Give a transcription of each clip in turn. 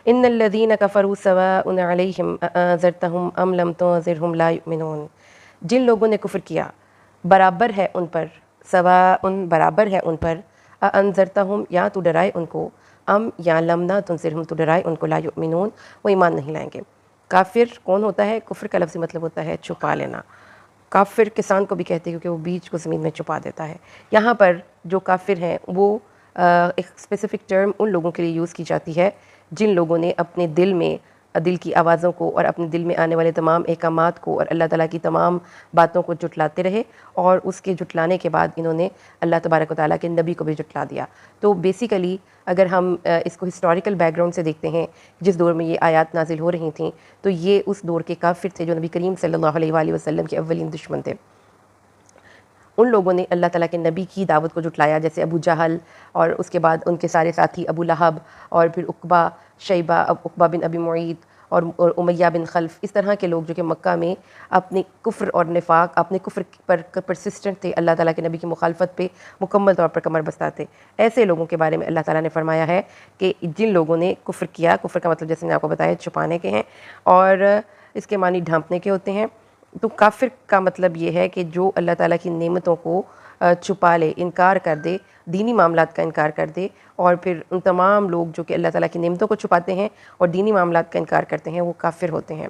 ان الذین کفروا سواء علیہم اانذرتہم ام لم تنذرہم لا یؤمنون، جن لوگوں نے کفر کیا برابر ہے ان پر، سواء برابر ہے ان پر، اانذرتہم یا تو ڈرائے ان کو، ام یا لم نہ تنذرہم تو ڈرائے ان کو، لا یؤمنون وہ ایمان نہیں لائیں گے۔ کافر کون ہوتا ہے؟ کفر کا لفظی مطلب ہوتا ہے چھپا لینا۔ کافر کسان کو بھی کہتے ہیں کیونکہ وہ بیج کو زمین میں چھپا دیتا ہے۔ یہاں پر جو کافر ہیں وہ ایک اسپیسیفک ٹرم ان لوگوں کے لیے یوز کی جاتی ہے جن لوگوں نے اپنے دل کی آوازوں کو اور اپنے دل میں آنے والے تمام احکامات کو اور اللہ تعالیٰ کی تمام باتوں کو جھٹلاتے رہے، اور اس کے جھٹلانے کے بعد انہوں نے اللہ تبارک و تعالیٰ کے نبی کو بھی جھٹلا دیا۔ تو بیسیکلی اگر ہم اس کو ہسٹوریکل بیک گراؤنڈ سے دیکھتے ہیں، جس دور میں یہ آیات نازل ہو رہی تھیں، تو یہ اس دور کے کافر تھے جو نبی کریم صلی اللہ علیہ وآلہ وسلم کے اولین دشمن تھے۔ ان لوگوں نے اللہ تعالیٰ کے نبی کی دعوت کو جھٹلایا، جیسے ابو جہل اور اس کے بعد ان کے سارے ساتھی ابو لہب اور پھر عقبہ، شیبہ، عقبہ بن ابی معیط اور امیہ بن خلف، اس طرح کے لوگ جو کہ مکہ میں اپنے کفر اور نفاق، اپنے کفر پر پرسسٹنٹ تھے، اللہ تعالیٰ کے نبی کی مخالفت پہ مکمل طور پر کمر بستہ تھے۔ ایسے لوگوں کے بارے میں اللہ تعالیٰ نے فرمایا ہے کہ جن لوگوں نے کفر کیا، کفر کا مطلب جیسے میں نے آپ کو بتایا چھپانے کے ہیں، اور اس کے معنی ڈھانپنے کے ہوتے ہیں۔ تو کافر کا مطلب یہ ہے کہ جو اللہ تعالیٰ کی نعمتوں کو چھپا لے، انکار کر دے، دینی معاملات کا انکار کر دے، اور پھر ان تمام لوگ جو کہ اللہ تعالیٰ کی نعمتوں کو چھپاتے ہیں اور دینی معاملات کا انکار کرتے ہیں، وہ کافر ہوتے ہیں۔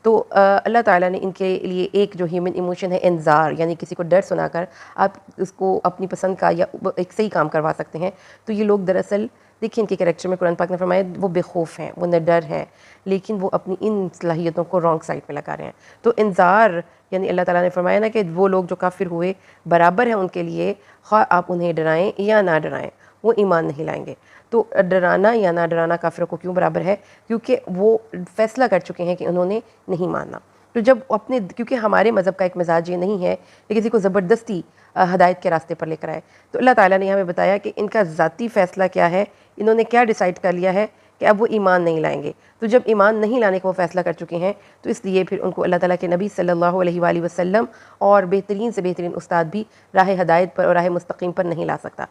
تو اللہ تعالیٰ نے ان کے لیے ایک جو ہیومن ایموشن ہے انذار، یعنی کسی کو ڈر سنا کر آپ اس کو اپنی پسند کا یا ایک صحیح کام کروا سکتے ہیں۔ تو یہ لوگ دراصل دیکھیں ان کے کریکٹر میں قرآن پاک نے فرمایا وہ بے خوف ہیں، وہ نڈر ہیں، لیکن وہ اپنی ان صلاحیتوں کو رانگ سائڈ پہ لگا رہے ہیں۔ تو انذار یعنی اللہ تعالیٰ نے فرمایا نا کہ وہ لوگ جو کافر ہوئے برابر ہیں ان کے لیے، خواہ آپ انہیں ڈرائیں یا نہ ڈرائیں، وہ ایمان نہیں لائیں گے۔ تو ڈرانا یا نہ ڈرانا کافروں کو کیوں برابر ہے؟ کیونکہ وہ فیصلہ کر چکے ہیں کہ انہوں نے نہیں ماننا۔ تو جب کیونکہ ہمارے مذہب کا ایک مزاج یہ نہیں ہے کہ کسی کو زبردستی ہدایت کے راستے پر لے کر آئے، تو اللہ تعالیٰ نے ہمیں بتایا کہ ان کا ذاتی فیصلہ کیا ہے، انہوں نے کیا ڈیسائیڈ کر لیا ہے کہ اب وہ ایمان نہیں لائیں گے۔ تو جب ایمان نہیں لانے کا وہ فیصلہ کر چکے ہیں، تو اس لیے پھر ان کو اللہ تعالیٰ کے نبی صلی اللہ علیہ وآلہ وسلم اور بہترین سے بہترین استاد بھی راہ ہدایت پر اور راہ مستقیم پر نہیں لا سکتا۔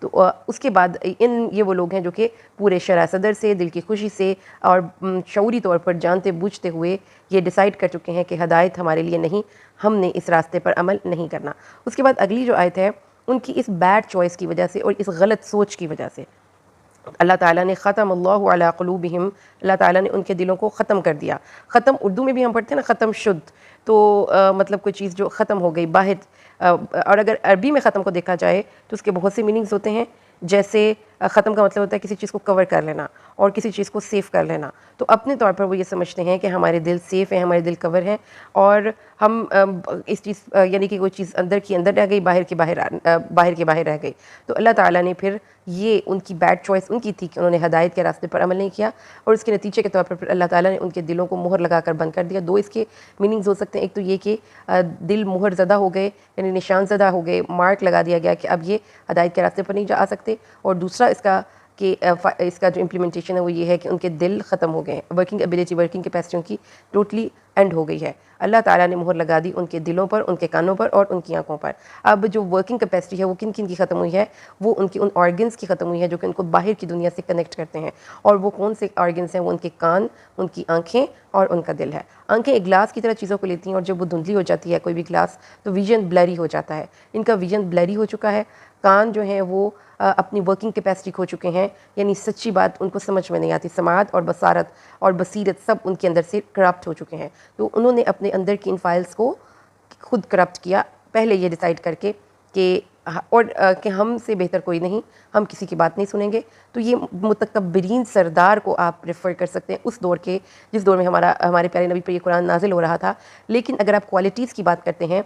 تو اس کے بعد یہ وہ لوگ ہیں جو کہ پورے شرح صدر سے، دل کی خوشی سے اور شعوری طور پر جانتے بوجھتے ہوئے یہ ڈیسائیڈ کر چکے ہیں کہ ہدایت ہمارے لیے نہیں، ہم نے اس راستے پر عمل نہیں کرنا۔ اس کے بعد اگلی جو آیت ہے، ان کی اس بیڈ چوائس کی وجہ سے اور اس غلط سوچ کی وجہ سے اللہ تعالیٰ نے ختم اللہ علی قلوبہم، اللہ تعالیٰ نے ان کے دلوں کو ختم کر دیا۔ ختم اردو میں بھی ہم پڑھتے ہیں نا، ختم شد، تو مطلب کوئی چیز جو ختم ہو گئی باہر، اور اگر عربی میں ختم کو دیکھا جائے تو اس کے بہت سے میننگز ہوتے ہیں۔ جیسے ختم کا مطلب ہوتا ہے کسی چیز کو کور کر لینا اور کسی چیز کو سیف کر لینا۔ تو اپنے طور پر وہ یہ سمجھتے ہیں کہ ہمارے دل سیف ہیں، ہمارے دل کور ہیں، اور ہم اس چیز یعنی کہ کوئی چیز اندر کی اندر رہ گئی، باہر کی باہر رہ گئی۔ تو اللہ تعالیٰ نے پھر یہ ان کی بیڈ چوائس ان کی تھی کہ انہوں نے ہدایت کے راستے پر عمل نہیں کیا، اور اس کے نتیجے کے طور پر پھر اللہ تعالیٰ نے ان کے دلوں کو مہر لگا کر بند کر دیا۔ دو اس کے میننگز ہو سکتے ہیں، ایک تو یہ کہ دل مہر زدہ ہو گئے، یعنی نشان زدہ ہو گئے، مارک لگا دیا گیا کہ اب یہ ہدایت کے راستے پر نہیں جا سکتے، اور دوسرا اس کا جو امپلیمنٹیشن ہے وہ یہ ہے کہ ان کے دل ختم ہو گئے ہیں، ورکنگ ایبیلٹی، ورکنگ کیپیسٹی ان کی ٹوٹلی اینڈ ہو گئی ہے۔ اللہ تعالیٰ نے مہر لگا دی ان کے دلوں پر، ان کے کانوں پر اور ان کی آنکھوں پر۔ اب جو ورکنگ کیپیسٹی ہے وہ کن کی ختم ہوئی ہے؟ وہ ان کی ان آرگنز کی ختم ہوئی ہے جو کہ ان کو باہر کی دنیا سے کنیکٹ کرتے ہیں، اور وہ کون سے آرگنز ہیں؟ وہ ان کے کان، ان کی آنکھیں اور ان کا دل ہے۔ آنکھیں ایک گلاس کی طرح چیزوں کو لیتی ہیں، اور جب وہ دھندلی ہو جاتی ہے کوئی بھی گلاس تو ویژن بلری ہو جاتا ہے۔ ان کا ویژن بلری ہو چکا ہے۔ کان جو ہیں وہ اپنی ورکنگ کیپیسٹی کھو چکے ہیں، یعنی سچی بات ان کو سمجھ میں نہیں آتی، سماعت اور بصارت اور بصیرت سب ان کے اندر سے کرپٹ ہو چکے ہیں۔ تو انہوں نے اپنے اندر کی ان فائلز کو خود کرپٹ کیا، پہلے یہ ڈیسائیڈ کر کے کہ ہم سے بہتر کوئی نہیں، ہم کسی کی بات نہیں سنیں گے۔ تو یہ متکبرین سردار کو آپ ریفر کر سکتے ہیں اس دور کے، جس دور میں ہمارے پیارے نبی پر یہ قرآن نازل ہو رہا تھا۔ لیکن اگر آپ کوالٹیز کی بات کرتے ہیں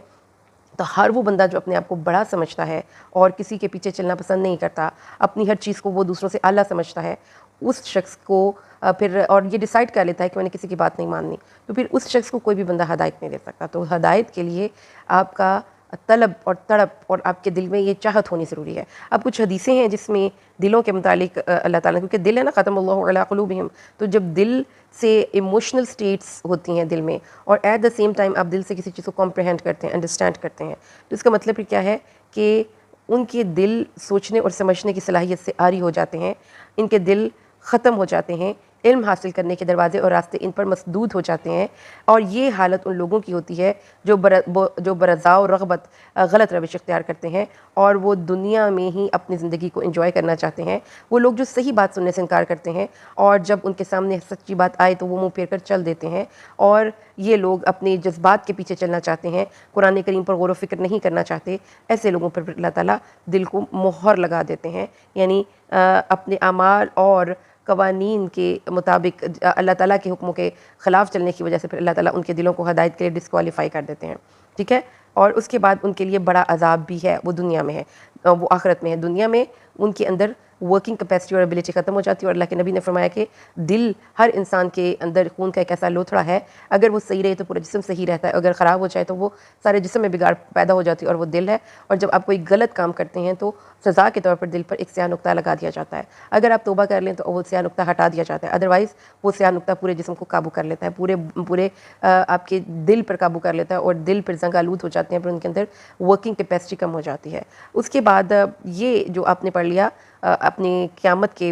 تو ہر وہ بندہ جو اپنے آپ کو بڑا سمجھتا ہے اور کسی کے پیچھے چلنا پسند نہیں کرتا، اپنی ہر چیز کو وہ دوسروں سے اعلیٰ سمجھتا ہے، اس شخص کو پھر اور یہ ڈیسائیڈ کر لیتا ہے کہ میں نے کسی کی بات نہیں ماننی، تو پھر اس شخص کو کوئی بھی بندہ ہدایت نہیں دے سکتا۔ تو ہدایت کے لیے آپ کا طلب اور تڑپ اور آپ کے دل میں یہ چاہت ہونی ضروری ہے۔ اب کچھ حدیثیں ہیں جس میں دلوں کے متعلق اللہ تعالیٰ، کیونکہ دل ہے نا، ختم اللہ علی قلوبہم، تو جب دل سے ایموشنل سٹیٹس ہوتی ہیں دل میں، اور ایٹ دا سیم ٹائم آپ دل سے کسی چیز کو کمپریہینڈ کرتے ہیں، انڈرسٹینڈ کرتے ہیں، تو اس کا مطلب پھر کیا ہے کہ ان کے دل سوچنے اور سمجھنے کی صلاحیت سے عاری ہو جاتے ہیں، ان کے دل ختم ہو جاتے ہیں، علم حاصل کرنے کے دروازے اور راستے ان پر مسدود ہو جاتے ہیں، اور یہ حالت ان لوگوں کی ہوتی ہے جو برضاء و رغبت غلط روش اختیار کرتے ہیں اور وہ دنیا میں ہی اپنی زندگی کو انجوائے کرنا چاہتے ہیں۔ وہ لوگ جو صحیح بات سننے سے انکار کرتے ہیں اور جب ان کے سامنے سچی بات آئے تو وہ منہ پھیر کر چل دیتے ہیں، اور یہ لوگ اپنے جذبات کے پیچھے چلنا چاہتے ہیں، قرآن کریم پر غور و فکر نہیں کرنا چاہتے۔ ایسے لوگوں پر اللہ تعالیٰ دل کو مہر لگا دیتے ہیں، یعنی اپنے اعمال اور قوانین کے مطابق اللہ تعالیٰ کے حکموں کے خلاف چلنے کی وجہ سے پھر اللہ تعالیٰ ان کے دلوں کو ہدایت کے لیے ڈسکوالیفائی کر دیتے ہیں، ٹھیک ہے۔ اور اس کے بعد ان کے لیے بڑا عذاب بھی ہے، وہ دنیا میں ہے، وہ آخرت میں ہے۔ دنیا میں ان کے اندر ورکنگ کیپیسٹی اور ایبلٹی ختم ہو جاتی ہے، اور اللہ کے نبی نے فرمایا کہ دل ہر انسان کے اندر خون کا ایک ایسا لوتھڑا ہے، اگر وہ صحیح رہے تو پورا جسم صحیح رہتا ہے، اگر خراب ہو جائے تو وہ سارے جسم میں بگاڑ پیدا ہو جاتی ہے، اور وہ دل ہے۔ اور جب آپ کوئی غلط کام کرتے ہیں تو سزا کے طور پر دل پر ایک سیاہ نقطہ لگا دیا جاتا ہے، اگر آپ توبہ کر لیں تو وہ سیاہ نقطہ ہٹا دیا جاتا ہے، ادروائز وہ سیاہ نقطہ پورے جسم کو قابو کر لیتا ہے، پورے آپ کے دل پر قابو کر لیتا ہے، اور دل پر زنگ آلود ہو جاتے ہیں، پھر ان کے اندر ورکنگ کیپیسٹی کم ہو جاتی ہے۔ اس کے بعد یہ جو آپ نے پڑھ لیا اپنے قیامت کے،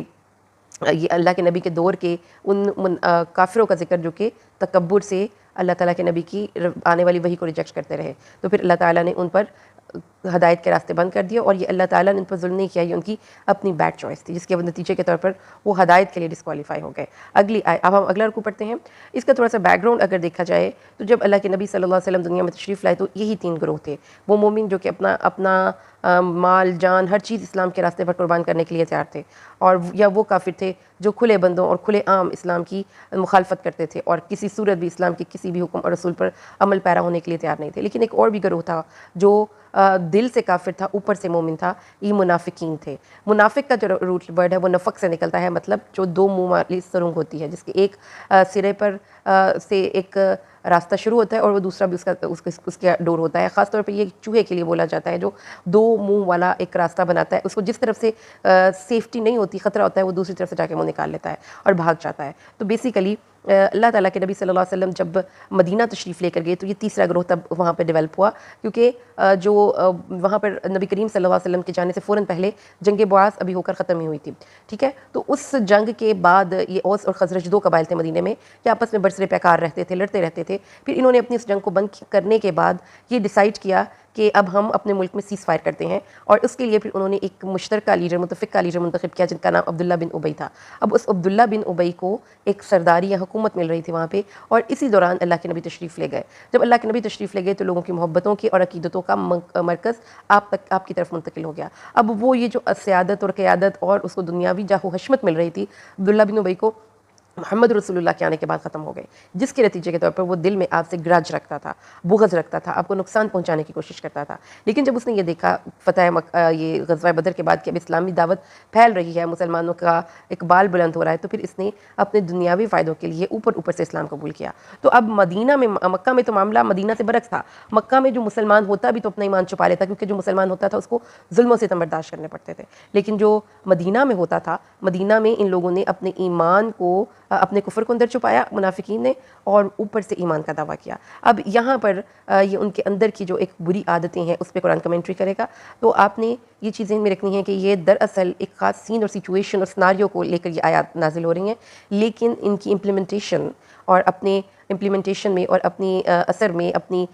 یہ اللہ کے نبی کے دور کے ان کافروں کا ذکر جو کہ تکبر سے اللہ تعالیٰ کے نبی کی آنے والی وحی کو ریجیکٹ کرتے رہے، تو پھر اللہ تعالیٰ نے ان پر ہدایت کے راستے بند کر دیا، اور یہ اللہ تعالیٰ نے ان پر ظلم نہیں کیا، یہ ان کی اپنی بیڈ چوائس تھی، جس کے نتیجے کے طور پر وہ ہدایت کے لیے ڈسکوالیفائی ہو گئے۔ اب ہم اگلا رکوع پڑھتے ہیں۔ اس کا تھوڑا سا بیک گراؤنڈ اگر دیکھا جائے تو جب اللہ کے نبی صلی اللہ علیہ وسلم دنیا میں تشریف لائے تو یہی 3 گروہ تھے۔ وہ مومن جو کہ اپنا مال جان ہر چیز اسلام کے راستے پر قربان کرنے کے لیے تیار تھے، اور یا وہ کافر تھے جو کھلے بندوں اور کھلے عام اسلام کی مخالفت کرتے تھے اور کسی صورت بھی اسلام کے کسی بھی حکم اور رسول پر عمل پیرا ہونے کے لیے تیار نہیں تھے۔ لیکن ایک اور بھی گروہ تھا جو دل سے کافر تھا، اوپر سے مومن تھا، یہ منافقین تھے۔ منافق کا جو روٹ ورڈ ہے وہ نفق سے نکلتا ہے، مطلب جو 2 منہ والی سرنگ ہوتی ہے، جس کے ایک سرے پر سے ایک راستہ شروع ہوتا ہے اور وہ دوسرا بھی اس کا ڈور ہوتا ہے۔ خاص طور پہ یہ چوہے کے لیے بولا جاتا ہے جو 2 منہ والا ایک راستہ بناتا ہے، اس کو جس طرف سے سیفٹی نہیں ہوتی، خطرہ ہوتا ہے، وہ دوسری طرف سے جا کے منہ نکال لیتا ہے اور بھاگ جاتا ہے۔ تو بیسیکلی اللہ تعالیٰ کے نبی صلی اللہ علیہ وسلم جب مدینہ تشریف لے کر گئے تو یہ تیسرا گروہ تب وہاں پہ ڈیولپ ہوا، کیونکہ جو وہاں پر نبی کریم صلی اللہ علیہ وسلم کے جانے سے فوراً پہلے جنگ بعاث ابھی ہو کر ختم ہی ہوئی تھی، ٹھیک ہے۔ تو اس جنگ کے بعد یہ اوس اور خزرج 2 قبائل تھے مدینے میں، کہ آپس میں برسر پیکار رہتے تھے، لڑتے رہتے تھے۔ پھر انہوں نے اپنی اس جنگ کو بند کرنے کے بعد یہ ڈیسائیڈ کیا کہ اب ہم اپنے ملک میں سیز فائر کرتے ہیں، اور اس کے لیے پھر انہوں نے ایک مشترکہ لیڈر، متفقہ لیڈر منتخب کیا جن کا نام عبداللہ بن ابی تھا۔ اب اس عبداللہ بن ابی کو ایک سرداری یا حکومت مل رہی تھی وہاں پہ، اور اسی دوران اللہ کے نبی تشریف لے گئے۔ جب اللہ کے نبی تشریف لے گئے تو لوگوں کی محبتوں کی اور عقیدتوں کا مرکز آپ کی طرف منتقل ہو گیا۔ اب وہ یہ جو سیادت اور قیادت اور اس کو دنیاوی جاہ و حشمت مل رہی تھی، عبداللہ بن ابی کو محمد رسول اللہ کے آنے کے بعد ختم ہو گئے، جس کے نتیجے کے طور پر وہ دل میں آپ سے گرج رکھتا تھا، بغض رکھتا تھا، آپ کو نقصان پہنچانے کی کوشش کرتا تھا۔ لیکن جب اس نے یہ دیکھا یہ غزوہ بدر کے بعد کہ اب اسلامی دعوت پھیل رہی ہے، مسلمانوں کا اقبال بلند ہو رہا ہے، تو پھر اس نے اپنے دنیاوی فائدوں کے لیے اوپر سے اسلام قبول کیا۔ تو اب مکہ میں تو معاملہ مدینہ سے برعکس تھا۔ مکہ میں جو مسلمان ہوتا بھی تو اپنا ایمان چھپا لیتا، کیونکہ جو مسلمان ہوتا تھا اس کو ظلم و ستم برداشت کرنے پڑتے تھے، لیکن جو مدینہ میں ہوتا تھا، مدینہ میں ان لوگوں نے اپنے ایمان کو، اپنے کفر کو اندر چھپایا منافقین نے، اور اوپر سے ایمان کا دعویٰ کیا۔ اب یہاں پر یہ ان کے اندر کی جو ایک بری عادتیں ہیں اس پہ قرآن کمنٹری کرے گا، تو آپ نے یہ چیزیں میں رکھنی ہے کہ یہ دراصل ایک خاص سین اور سچویشن اور سناریو کو لے کر یہ آیات نازل ہو رہی ہیں، لیکن ان کی امپلیمنٹیشن اور اپنے امپلیمنٹیشن میں اور اپنی اثر میں اپنی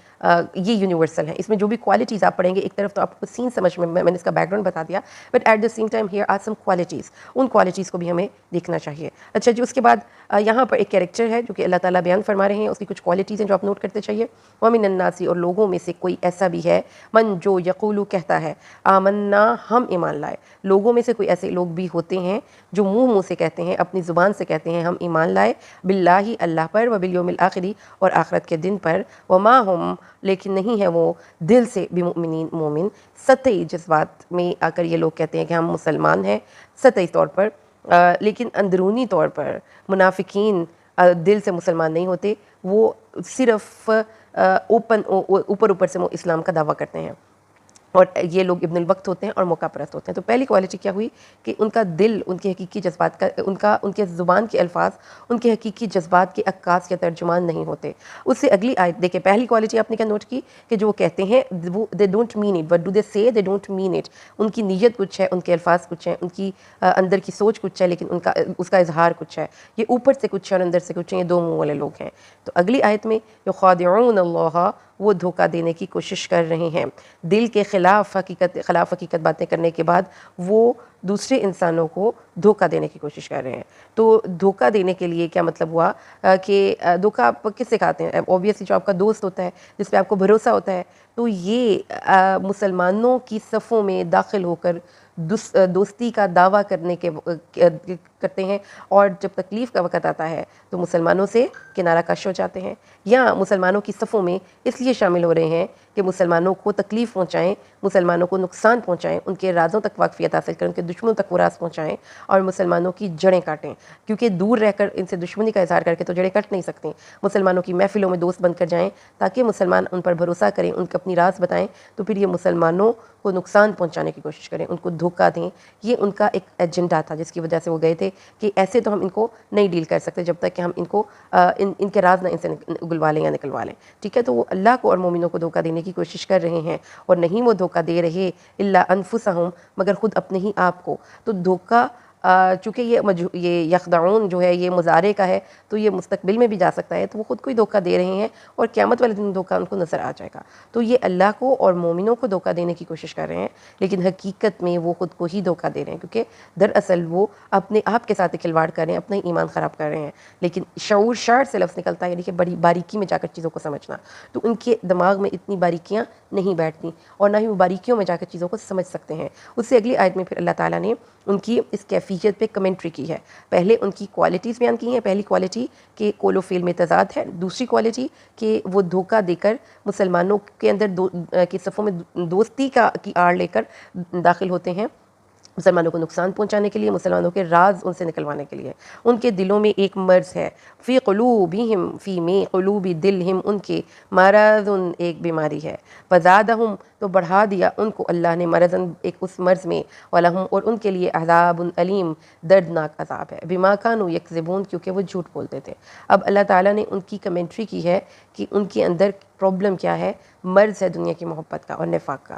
یہ یونیورسل ہیں۔ اس میں جو بھی کوالٹیز آپ پڑھیں گے، ایک طرف تو آپ کو سین سمجھ میں نے اس کا بیک گراؤنڈ بتا دیا، but at the same time here are some qualities, ان کوالٹیز کو بھی ہمیں دیکھنا چاہیے۔ اچھا جی، اس کے بعد یہاں پر ایک کیریکٹر ہے جو کہ اللہ تعالیٰ بیان فرما رہے ہیں، اس کی کچھ کوالٹیز ہیں جو آپ نوٹ کرتے چاہیے۔ وَمِنَ النَّاسِ، اور لوگوں میں سے کوئی ایسا بھی ہے، من جو یقولو کہتا ہے، آمنا ہم ایمان لائے۔ لوگوں میں سے کوئی ایسے لوگ بھی ہوتے ہیں جو منہ سے کہتے ہیں، اپنی زبان سے کہتے ہیں ہم ایمان لائے، باللہ اللہ پر، وبالیوم الآخر، اور آخرت کے دن پر، وما ہم، لیکن نہیں ہے وہ دل سے بمؤمنین مومن۔ سطحی جذبات میں آ کر یہ لوگ کہتے ہیں کہ ہم مسلمان ہیں سطحی طور پر، لیکن اندرونی طور پر منافقین دل سے مسلمان نہیں ہوتے، وہ صرف اوپر سے وہ اسلام کا دعویٰ کرتے ہیں۔ اور یہ لوگ ابن الوقت ہوتے ہیں اور موقع پرست ہوتے ہیں۔ تو پہلی کوالٹی کیا ہوئی کہ ان کا دل ان کے حقیقی جذبات کا ان کے زبان کے الفاظ ان کے حقیقی جذبات کے عکاس یا ترجمان نہیں ہوتے۔ اس سے اگلی آیت دیکھیں، پہلی کوالٹی آپ نے کیا نوٹ کی کہ جو وہ کہتے ہیں وہ they don't mean it, but do they سے دے ڈونٹ مین اٹ۔ ان کی نیت کچھ ہے، ان کے الفاظ کچھ ہیں، ان کی اندر کی سوچ کچھ ہے، لیکن اس کا اظہار کچھ ہے۔ یہ اوپر سے کچھ ہے اور اندر سے کچھ ہے، یہ دو منہ والے لوگ ہیں۔ تو اگلی آیت میں یخادعون اللہ، وہ دھوکہ دینے کی کوشش کر رہے ہیں، دل کے خلاف حقیقت باتیں کرنے کے بعد وہ دوسرے انسانوں کو دھوکہ دینے کی کوشش کر رہے ہیں۔ تو دھوکہ دینے کے لیے کیا مطلب ہوا کہ دھوکہ آپ کس سے کھاتے ہیں؟ اوبویسلی جو آپ کا دوست ہوتا ہے، جس پہ آپ کو بھروسہ ہوتا ہے، تو یہ مسلمانوں کی صفوں میں داخل ہو کر دوستی کا دعویٰ کرتے ہیں، اور جب تکلیف کا وقت آتا ہے تو مسلمانوں سے کنارہ کش ہو جاتے ہیں، یا مسلمانوں کی صفوں میں اس لیے شامل ہو رہے ہیں کہ مسلمانوں کو تکلیف پہنچائیں، مسلمانوں کو نقصان پہنچائیں، ان کے رازوں تک واقفیت حاصل کریں، ان کے دشمنوں تک وہ راز پہنچائیں اور مسلمانوں کی جڑیں کاٹیں، کیونکہ دور رہ کر ان سے دشمنی کا اظہار کر کے تو جڑیں کٹ نہیں سکتے۔ مسلمانوں کی محفلوں میں دوست بن کر جائیں تاکہ مسلمان ان پر بھروسہ کریں، ان کو اپنی راز بتائیں، تو پھر یہ مسلمانوں کو نقصان پہنچانے کی کوشش کریں، ان کو دھوکہ دیں۔ یہ ان کا ایک ایجنڈا تھا جس کی وجہ سے وہ گئے تھے کہ ایسے تو ہم ان کو نہیں ڈیل کر سکتے جب تک کہ ہم ان کو ان کے راز نہ ان سے اگلوا لیں یا نکلوا لیں، ٹھیک ہے۔ تو وہ اللہ کو اور مومنوں کو دھوکہ دینے کی کوشش کر رہے ہیں، اور نہیں وہ دھوکہ دے رہے الا انفسہم، مگر خود اپنے ہی آپ کو۔ تو دھوکہ چونکہ یہ یخدعون جو ہے یہ مضارع کا ہے، تو یہ مستقبل میں بھی جا سکتا ہے، تو وہ خود کو ہی دھوکہ دے رہے ہیں، اور قیامت والے دن دھوکہ ان کو نظر آ جائے گا۔ تو یہ اللہ کو اور مومنوں کو دھوکہ دینے کی کوشش کر رہے ہیں، لیکن حقیقت میں وہ خود کو ہی دھوکہ دے رہے ہیں، کیونکہ دراصل وہ اپنے آپ کے ساتھ کھلواڑ کر رہے ہیں، اپنا ایمان خراب کر رہے ہیں۔ لیکن شعور سے لفظ نکلتا ہے، یعنی کہ بڑی باریکی میں جا کر چیزوں کو سمجھنا، تو ان کے دماغ میں اتنی باریکیاں نہیں بیٹھتی، اور نہ ہی وہ باریکیوں میں جا کر چیزوں کو سمجھ سکتے ہیں۔ اس سے اگلی آیت میں پھر اللہ تعالیٰ نے ان کی اس کیفیت پہ کمنٹری کی ہے۔ پہلے ان کی کوالٹیز بیان کی ہیں، پہلی کوالٹی کہ قول و فعل میں تضاد ہے، دوسری کوالٹی کہ وہ دھوکہ دے کر مسلمانوں کے اندر کی صفوں میں دوستی کی آڑ لے کر داخل ہوتے ہیں، مسلمانوں کو نقصان پہنچانے کے لیے، مسلمانوں کے راز ان سے نکلوانے کے لیے۔ ان کے دلوں میں ایک مرض ہے، فی قلوبہم، فی میں قلوب دلہم، ان کے مرض، ایک بیماری ہے، فزادہم، تو بڑھا دیا ان کو اللہ نے مرضاً، ایک اس مرض میں، ولہم، اور ان کے لیے عذاب علیم، دردناک عذاب ہے، بما کانوا یکذبون، کیونکہ وہ جھوٹ بولتے تھے۔ اب اللہ تعالیٰ نے ان کی کمنٹری کی ہے کہ ان کے اندر پرابلم کیا ہے، مرض ہے دنیا کی محبت کا اور نفاق کا۔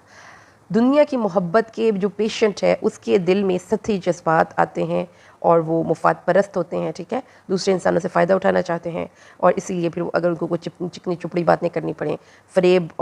دنیا کی محبت کے جو پیشنٹ ہے اس کے دل میں سطحی جذبات آتے ہیں، اور وہ مفاد پرست ہوتے ہیں، ٹھیک ہے، دوسرے انسانوں سے فائدہ اٹھانا چاہتے ہیں، اور اسی لیے پھر اگر ان کو کوئی چکنی چپڑی باتیں کرنی پڑیں، فریب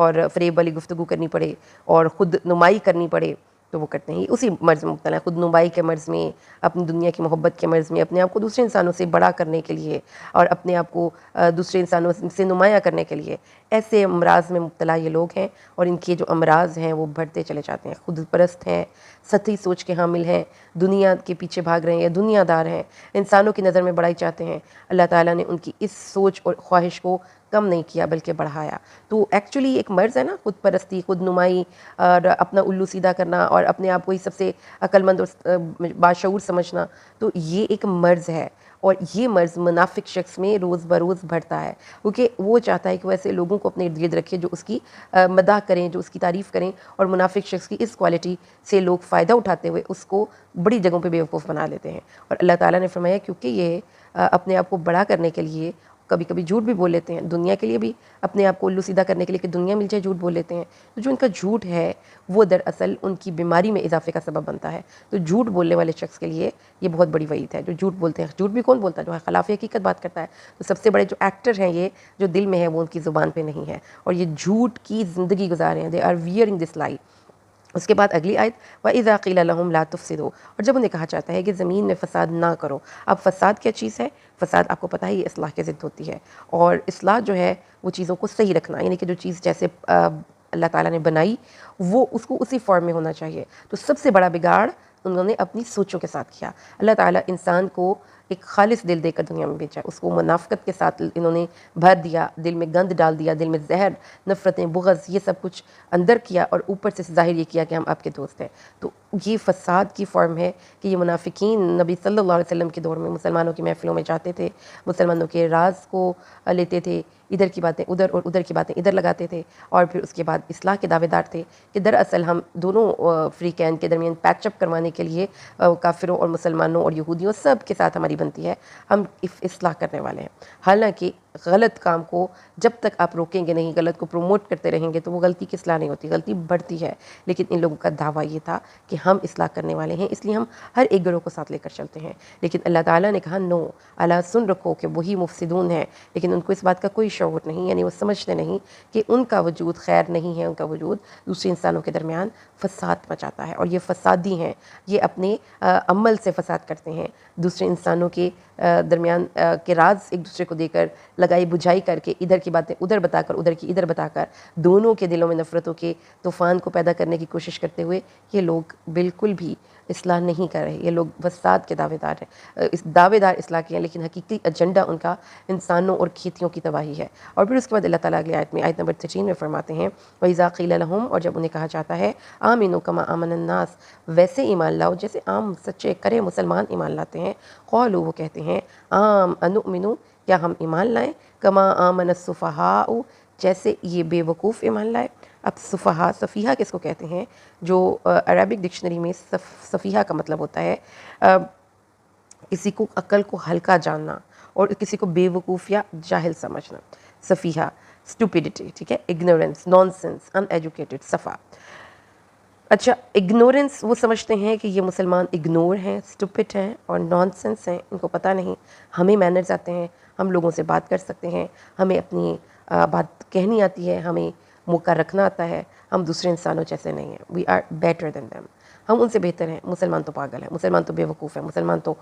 والی گفتگو کرنی پڑے، اور خود نمائی کرنی پڑے، تو وہ کرتے ہیں، اسی مرض میں مبتلا ہے، خود نمائی کے مرض میں، اپنی دنیا کی محبت کے مرض میں، اپنے آپ کو دوسرے انسانوں سے بڑا کرنے کے لیے اور اپنے آپ کو دوسرے انسانوں سے نمایاں کرنے کے لیے، ایسے امراض میں مبتلا یہ لوگ ہیں، اور ان کے جو امراض ہیں وہ بڑھتے چلے جاتے ہیں، خود پرست ہیں، سطحی سوچ کے حامل ہیں، دنیا کے پیچھے بھاگ رہے ہیں، دنیا دار ہیں، انسانوں کی نظر میں بڑائی چاہتے ہیں۔ اللہ تعالیٰ نے ان کی اس سوچ اور خواہش کو کم نہیں کیا بلکہ بڑھایا۔ تو ایکچولی ایک مرض ہے نا، خود پرستی، خود نمائی، اور اپنا الو سیدھا کرنا، اور اپنے آپ کو ہی سب سے عقل مند اور باشعور سمجھنا، تو یہ ایک مرض ہے، اور یہ مرض منافق شخص میں روز بروز بڑھتا ہے، کیونکہ وہ چاہتا ہے کہ وہ ایسے لوگوں کو اپنے ارد گرد رکھے جو اس کی مداح کریں، جو اس کی تعریف کریں، اور منافق شخص کی اس کوالٹی سے لوگ فائدہ اٹھاتے ہوئے اس کو بڑی جگہوں پہ بیوقوف بنا لیتے ہیں۔ اور اللہ تعالیٰ نے فرمایا کیونکہ یہ اپنے آپ کو بڑا کرنے کے لیے کبھی کبھی جھوٹ بھی بول لیتے ہیں، دنیا کے لیے بھی اپنے آپ کو الو سیدھا کرنے کے لیے کہ دنیا مل جائے جھوٹ بول لیتے ہیں، تو جو ان کا جھوٹ ہے وہ دراصل ان کی بیماری میں اضافے کا سبب بنتا ہے۔ تو جھوٹ بولنے والے شخص کے لیے یہ بہت بڑی وعید ہے، جو جھوٹ بولتے ہیں۔ جھوٹ بھی کون بولتا ہے؟ جو خلاف حقیقت بات کرتا ہے۔ تو سب سے بڑے جو ایکٹر ہیں یہ جو دل میں ہے وہ ان کی زبان پہ نہیں ہے، اور یہ جھوٹ کی زندگی گزارے ہیں، دے آر ویئرنگ دس لائی۔ اس کے بعد اگلی آیت وَإِذَا قِيلَ لَهُمْ لَا تُفْسِدُوا، اور جب انہیں کہا جاتا ہے کہ زمین میں فساد نہ کرو۔ اب فساد کیا چیز ہے؟ فساد آپ کو پتہ ہے یہ اصلاح کی ضد ہوتی ہے، اور اصلاح جو ہے وہ چیزوں کو صحیح رکھنا، یعنی کہ جو چیز جیسے اللہ تعالیٰ نے بنائی وہ اس کو اسی فارم میں ہونا چاہیے۔ تو سب سے بڑا بگاڑ انہوں نے اپنی سوچوں کے ساتھ کیا۔ اللہ تعالیٰ انسان کو ایک خالص دل دے کر دنیا میں بھیجا، اس کو منافقت کے ساتھ انہوں نے بھر دیا، دل میں گند ڈال دیا، دل میں زہر، نفرتیں، بغض، یہ سب کچھ اندر کیا، اور اوپر سے ظاہر یہ کیا کہ ہم آپ کے دوست ہیں۔ تو یہ فساد کی فارم ہے کہ یہ منافقین نبی صلی اللہ علیہ وسلم کے دور میں مسلمانوں کی محفلوں میں جاتے تھے، مسلمانوں کے راز کو لیتے تھے، ادھر کی باتیں ادھر اور ادھر کی باتیں ادھر لگاتے تھے، اور پھر اس کے بعد اصلاح کے دعوے دار تھے کہ دراصل ہم دونوں فریقین کے درمیان پیچ اپ کروانے کے لیے کافروں اور مسلمانوں اور یہودیوں سب کے ساتھ ہماری بنتی ہے، ہم اصلاح کرنے والے ہیں۔ حالانکہ غلط کام کو جب تک آپ روکیں گے نہیں، غلط کو پروموٹ کرتے رہیں گے تو وہ غلطی کی اصلاح نہیں ہوتی، غلطی بڑھتی ہے۔ لیکن ان لوگوں کا دعویٰ یہ تھا کہ ہم اصلاح کرنے والے ہیں، اس لیے ہم ہر ایک گروہ کو ساتھ لے کر چلتے ہیں۔ لیکن اللہ تعالیٰ نے کہا نو، اللہ سن رکھو کہ وہی مفسدون ہیں، لیکن ان کو اس بات کا کوئی شعور نہیں، یعنی وہ سمجھتے نہیں کہ ان کا وجود خیر نہیں ہے، ان کا وجود دوسرے انسانوں کے درمیان فساد مچاتا ہے، اور یہ فسادی ہیں، یہ اپنے عمل سے فساد کرتے ہیں، دوسرے انسانوں کے درمیان کے راز ایک دوسرے کو دے کر، لگائی بجھائی کر کے، ادھر کی باتیں ادھر بتا کر، ادھر کی ادھر بتا کر، دونوں کے دلوں میں نفرتوں کے طوفان کو پیدا کرنے کی کوشش کرتے ہوئے یہ لوگ بالکل بھی اصلاح نہیں کر رہے، یہ لوگ فساد کے دعوے دار ہیں، دعوے دار اصلاح کے ہیں، لیکن حقیقی ایجنڈا ان کا انسانوں اور کھیتیوں کی تباہی ہے۔ اور پھر اس کے بعد اللہ تعالیٰ اگلی آیت میں، آیت نمبر 13 میں فرماتے ہیں وَإِذَا قِيلَ لَهُمْ، اور جب انہیں کہا جاتا ہے آمنوا كما آمن الناس، ویسے ایمان لاؤ جیسے عام سچے کرے مسلمان ایمان لاتے ہیں، قالوا، وہ کہتے ہیں انؤمن، کیا ہم ایمان لائیں، کما آمن السفہاء، جیسے یہ بے وقوف ایمان لائے۔ اب سفہاء، سفیہہ کس کو کہتے ہیں؟ جو عربک ڈکشنری میں سفیہہ کا مطلب ہوتا ہے کسی کو عقل کو ہلکا جاننا، اور کسی کو بے وقوف یا جاہل سمجھنا۔ سفیہہ اسٹوپیڈیٹی، ٹھیک ہے، اگنورنس، نان سینس، ان ایجوکیٹڈ، صفا۔ اچھا، اگنورنس وہ سمجھتے ہیں کہ یہ مسلمان اگنور ہیں، اسٹوپڈ ہیں اور نان سینس ہیں، ان کو پتہ نہیں۔ ہمیں مینرز آتے ہیں، ہم لوگوں سے بات کر سکتے ہیں، ہمیں اپنی بات کہنی آتی ہے، ہمیں موقع رکھنا آتا ہے، ہم دوسرے انسانوں جیسے نہیں ہیں، we are better than them, ہم ان سے بہتر ہیں۔ مسلمان تو پاگل ہے، مسلمان تو بے وقوف ہے، مسلمان تو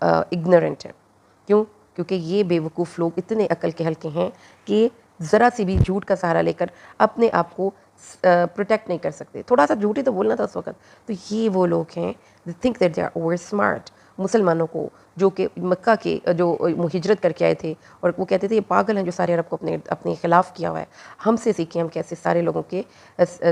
اگنورنٹ ہے۔ کیوں؟ کیونکہ یہ بے وقوف لوگ اتنے عقل کے ہلکے ہیں کہ ذرا سی بھی جھوٹ کا سہارا لے کر اپنے آپ کو پروٹیکٹ نہیں کر سکتے، تھوڑا سا جھوٹ ہی تو بولنا تھا اس وقت۔ تو یہ وہ لوگ ہیں they think that they are over smart، مسلمانوں کو جو کہ مکہ کے جو ہجرت کر کے آئے تھے، اور وہ کہتے تھے یہ پاگل ہیں جو سارے عرب کو اپنے خلاف کیا ہوا ہے، ہم سے سیکھیں ہم کیسے سارے لوگوں کے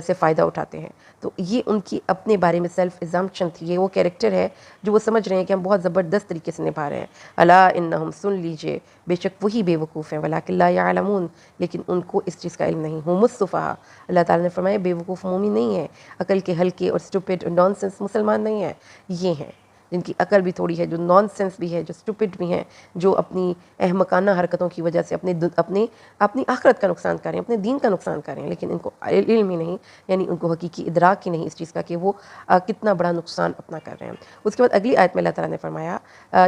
سے فائدہ اٹھاتے ہیں۔ تو یہ ان کی اپنے بارے میں سیلف ایزمپشن تھی، یہ وہ کیریکٹر ہے جو وہ سمجھ رہے ہیں کہ ہم بہت زبردست طریقے سے نبھا رہے ہیں۔ الا انہم، سن لیجئے، بے شک وہی بے وقوف ہیں، ولکن لا یعلمون، لیکن ان کو اس چیز کا علم نہیں۔ ہم السفہاء، اللہ تعالیٰ نے فرمایا بے وقوف مومن نہیں ہے، عقل کے ہلکے اور اسٹوپڈ اور نان سینس مسلمان نہیں ہیں، یہ ہیں جن کی عقل بھی تھوڑی ہے، جو نان سینس بھی ہے، جو اسٹوپڈ بھی ہیں، جو اپنی احمقانہ حرکتوں کی وجہ سے اپنی آخرت کا نقصان کر رہے ہیں، اپنے دین کا نقصان کر رہے ہیں، لیکن ان کو علم ہی نہیں، یعنی ان کو حقیقی ادراک ہی نہیں اس چیز کا کہ وہ کتنا بڑا نقصان اپنا کر رہے ہیں۔ اس کے بعد اگلی آیت میں اللہ تعالیٰ نے فرمایا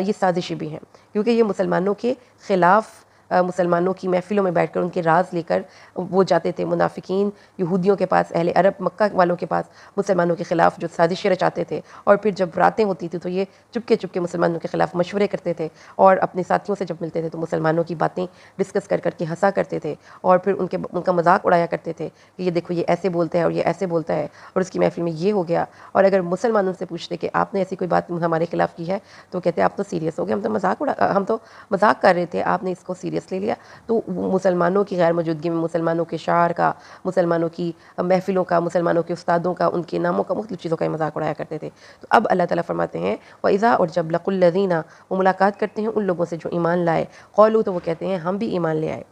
یہ سازشی بھی ہیں، کیونکہ یہ مسلمانوں کے خلاف، مسلمانوں کی محفلوں میں بیٹھ کر ان کے راز لے کر وہ جاتے تھے، منافقین یہودیوں کے پاس، اہل عرب مکہ والوں کے پاس، مسلمانوں کے خلاف جو سازشیں رچاتے تھے، اور پھر جب راتیں ہوتی تھی تو یہ چپکے چپکے مسلمانوں کے خلاف مشورے کرتے تھے، اور اپنے ساتھیوں سے جب ملتے تھے تو مسلمانوں کی باتیں ڈسکس کر کر کے ہنسا کرتے تھے، اور پھر ان کا مذاق اڑایا کرتے تھے کہ یہ دیکھو یہ ایسے بولتا ہے اور یہ ایسے بولتا ہے، اور اس کی محفل میں یہ ہو گیا۔ اور اگر مسلمانوں سے پوچھتے کہ آپ نے ایسی کوئی بات ہمارے خلاف کی ہے تو کہتے آپ تو سیریس ہو گئے، ہم تو مذاق کر رہے تھے، آپ نے اس کو سیریس لے لیا۔ تو مسلمانوں کی غیر موجودگی میں مسلمانوں کے شعر کا، مسلمانوں کی محفلوں کا، مسلمانوں کے استادوں کا، ان کے ناموں کا، مختلف چیزوں کا مذاق اڑایا کرتے تھے۔ تو اب اللہ تعالیٰ فرماتے ہیں وَإِذَا، اور جب لَقُوا الَّذِينَ، وہ ملاقات کرتے ہیں ان لوگوں سے جو ایمان لائے، قالوا، تو وہ کہتے ہیں ہم بھی ایمان لے آئے۔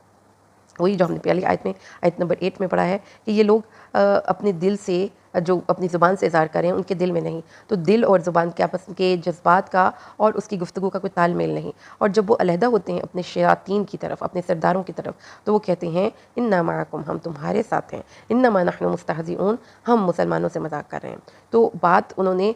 وہی جو ہم نے پہلی آیت میں، آیت نمبر 8 میں پڑھا ہے کہ یہ لوگ اپنے دل سے، جو اپنی زبان سے اظہار کریں ان کے دل میں نہیں، تو دل اور زبان کے آپس کے جذبات کا اور اس کی گفتگو کا کوئی تال میل نہیں۔ اور جب وہ علیحدہ ہوتے ہیں اپنے شیاطین کی طرف، اپنے سرداروں کی طرف، تو وہ کہتے ہیں انا معکم، ہم تمہارے ساتھ ہیں، انما نحن مستہزئون، ہم مسلمانوں سے مذاق کر رہے ہیں۔ تو بات انہوں نے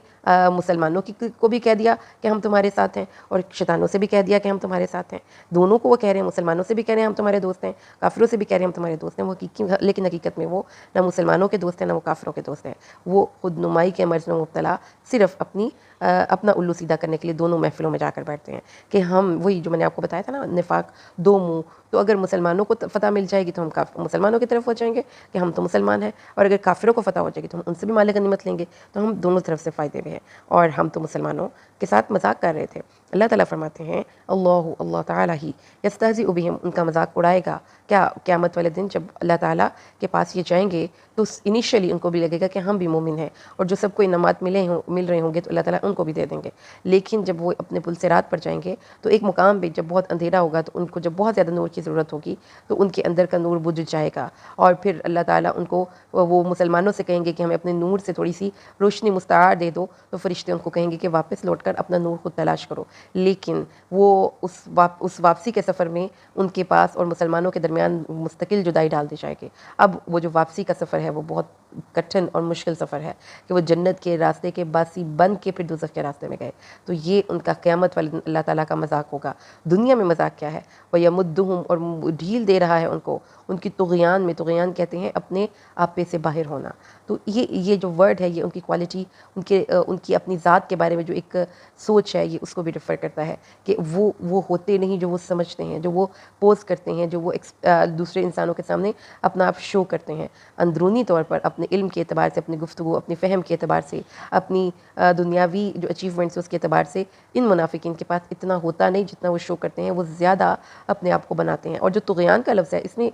مسلمانوں کو بھی کہہ دیا کہ ہم تمہارے ساتھ ہیں، اور شیطانوں سے بھی کہہ دیا کہ ہم تمہارے ساتھ ہیں، دونوں کو وہ کہہ رہے ہیں، مسلمانوں سے بھی کہہ رہے ہیں ہم تمہارے دوست ہیں، کافروں سے بھی کہہ رہے ہیں ہم تمہارے دوست ہیں، وہ لیکن حقیقت میں وہ نہ مسلمانوں کے دوست ہیں نہ وہ کافروں کے دوست ہیں، وہ خود نمائی کے مرض میں مبتلا، صرف اپنا الو سیدھا کرنے کے لیے دونوں محفلوں میں جا کر بیٹھتے ہیں کہ ہم، وہی جو میں نے آپ کو بتایا تھا نا، نفاق دو منہ، تو اگر مسلمانوں کو فتح مل جائے گی تو ہم مسلمانوں کی طرف ہو جائیں گے کہ ہم تو مسلمان ہیں، اور اگر کافروں کو فتح ہو جائے گی تو ہم ان سے بھی مال غنیمت لیں گے، تو ہم دونوں طرف سے فائدے میں ہیں، اور ہم تو مسلمانوں کے ساتھ مذاق کر رہے تھے۔ اللہ تعالیٰ فرماتے ہیں اللہ تعالیٰ ہی یستہزئ بہم، ان کا مذاق اڑائے گا، کیا؟ قیامت والے دن جب اللہ تعالیٰ کے پاس یہ جائیں گے تو انیشیلی ان کو بھی لگے گا کہ ہم بھی مومن ہیں اور جو سب کو انعامات مل رہے ہوں گے تو اللہ تعالیٰ ان کو بھی دے دیں گے. لیکن جب وہ اپنے پلسرات پر جائیں گے تو ایک مقام پہ جب بہت اندھیرا ہوگا تو ان کو جب بہت زیادہ نور کی ضرورت ہوگی تو ان کے اندر کا نور بجھ جائے گا, اور پھر اللہ تعالیٰ ان کو, وہ مسلمانوں سے کہیں گے کہ ہمیں اپنے نور سے تھوڑی سی روشنی مستعار دے دو, تو فرشتے ان کو کہیں گے کہ واپس لوٹ کر اپنا نور خود تلاش کرو. لیکن وہ اس واپسی کے سفر میں ان کے پاس اور مسلمانوں کے درمیان مستقل جدائی ڈال دی جائے گی. اب وہ جو واپسی کا سفر ہے وہ بہت کٹھن اور مشکل سفر ہے کہ وہ جنت کے راستے کے باسی بن کے پھر دوزخ کے راستے میں گئے. تو یہ ان کا قیامت والے دن اللہ تعالیٰ کا مذاق ہوگا. دنیا میں مذاق کیا ہے؟ وَيَمُدُّهُمْ, اور ڈھیل دے رہا ہے ان کو, ان کی طغیان میں, طغیان کہتے ہیں اپنے آپے سے باہر ہونا. تو یہ جو ورڈ ہے یہ ان کی کوالٹی, ان کی اپنی ذات کے بارے میں جو ایک سوچ ہے یہ اس کو بھی ریفر کرتا ہے کہ وہ ہوتے نہیں جو وہ سمجھتے ہیں, جو وہ پوز کرتے ہیں, جو وہ دوسرے انسانوں کے سامنے اپنا آپ شو کرتے ہیں. اندرونی طور پر اپنے علم کے اعتبار سے, اپنی گفتگو, اپنی فہم کے اعتبار سے, اپنی دنیاوی جو اچیومنٹس اس کے اعتبار سے ان منافقین کے پاس اتنا ہوتا نہیں جتنا وہ شو کرتے ہیں. وہ زیادہ اپنے آپ کو بناتے ہیں. اور جو طغیان کا لفظ ہے اس میں